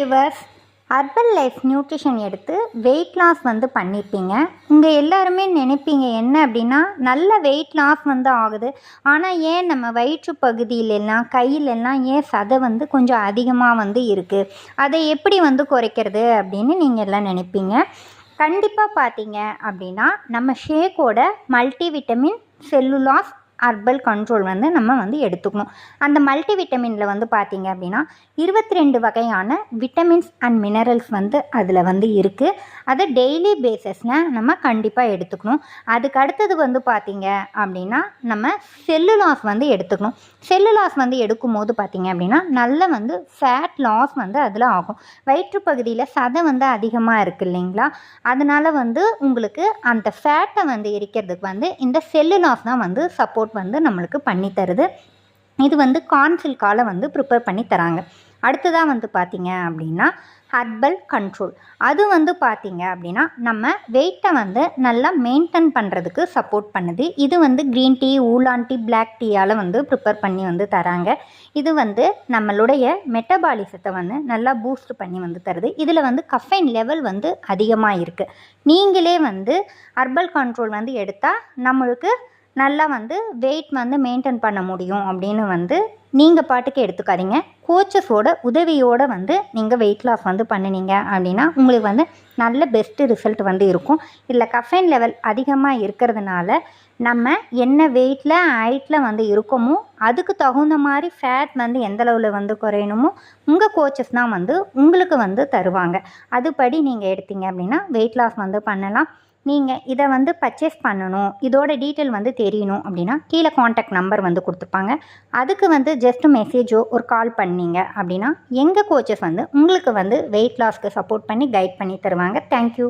Viewers, herbal life nutrition எடுத்து weight loss வந்து பண்ணியிருப்பீங்க. உங்கள் எல்லாருமே நினைப்பீங்க என்ன அப்படின்னா, நல்ல வெயிட் லாஸ் வந்து ஆகுது, ஆனால் ஏன் நம்ம வயிற்று பகுதியிலெல்லாம் கையிலெல்லாம் ஏன் சதை வந்து கொஞ்சம் அதிகமாக வந்து இருக்குது, அதை எப்படி வந்து குறைக்கிறது அப்படின்னு நீங்கள் எல்லாம் நினைப்பீங்க. கண்டிப்பாக பார்த்தீங்க அப்படின்னா, நம்ம ஷேக்கோட மல்டிவிட்டமின் செல்லுலாஸ் ஹர்பல் கண்ட்ரோல் வந்து நம்ம வந்து எடுத்துக்கணும். அந்த மல்டிவிட்டமினில் வந்து பார்த்தீங்க அப்படின்னா 22 வகையான விட்டமின்ஸ் அண்ட் மினரல்ஸ் வந்து அதில் வந்து இருக்குது. அதை டெய்லி பேஸஸில் நம்ம கண்டிப்பாக எடுத்துக்கணும். அதுக்கு அடுத்தது வந்து பார்த்தீங்க அப்படின்னா நம்ம செல்லுலாஸ் வந்து எடுத்துக்கணும். செல்லுலாஸ் வந்து எடுக்கும்போது பார்த்தீங்க அப்படின்னா நல்ல வந்து ஃபேட் லாஸ் வந்து அதில் ஆகும். வயிற்றுப்பகுதியில் சதை வந்து அதிகமாக இருக்குது இல்லைங்களா, அதனால் வந்து உங்களுக்கு அந்த ஃபேட்டை வந்து எரிக்கிறதுக்கு வந்து இந்த செல்லுலாஸ் தான் வந்து சப்போர்ட் வந்து நம்மளுக்கு பண்ணி தருது. இது வந்து கான்சில்கால வந்து ப்ரிப்பேர் பண்ணி தராங்க. அடுத்ததாக வந்து பார்த்தீங்க அப்படின்னா ஹர்பல் கண்ட்ரோல். அது வந்து பார்த்தீங்க அப்படின்னா நம்ம வெயிட்டை வந்து நல்லா மெயின்டைன் பண்ணுறதுக்கு சப்போர்ட் பண்ணுது. இது வந்து க்ரீன் டீ, ஊலான் டீ, பிளாக் டீயால் வந்து ப்ரிப்பேர் பண்ணி வந்து தராங்க. இது வந்து நம்மளுடைய மெட்டபாலிசத்தை வந்து நல்லா பூஸ்ட் பண்ணி வந்து தருது. இதில் வந்து கஃபைன் லெவல் வந்து அதிகமாக இருக்குது. நீங்களே வந்து ஹர்பல் கண்ட்ரோல் வந்து எடுத்தால் நம்மளுக்கு நல்லா வந்து வெயிட் வந்து மெயின்டைன் பண்ண முடியும் அப்படின்னு வந்து நீங்கள் பாட்டுக்கு எடுத்துக்காதீங்க. கோச்சஸோட உதவியோடு வந்து நீங்கள் வெயிட் லாஸ் வந்து பண்ணினீங்க அப்படின்னா உங்களுக்கு வந்து நல்ல பெஸ்ட்டு ரிசல்ட் வந்து இருக்கும். இதில் கஃபைன் லெவல் அதிகமாக இருக்கிறதுனால நம்ம என்ன வெயிட்டில் ஹைட்டில் வந்து இருக்கோமோ அதுக்கு தகுந்த மாதிரி ஃபேட் வந்து எந்த அளவில் வந்து குறையணுமோ உங்கள் கோச்சஸ் தான் வந்து உங்களுக்கு வந்து தருவாங்க. அதுபடி நீங்கள் எடுத்தீங்க அப்படின்னா வெயிட் லாஸ் வந்து பண்ணலாம். நீங்கள் இதை வந்து பர்ச்சேஸ் பண்ணணும், இதோட டீட்டெயில் வந்து தெரியணும் அப்படின்னா கீழே காண்டாக்ட் நம்பர் வந்து கொடுத்துருப்பாங்க. அதுக்கு வந்து ஜஸ்ட் மெசேஜோ ஒரு கால் பண்ணீங்க அப்படின்னா எங்கள் கோச்சஸ் வந்து உங்களுக்கு வந்து வெயிட் லாஸ்க்கு சப்போர்ட் பண்ணி கைட் பண்ணி தருவாங்க. தேங்க்யூ.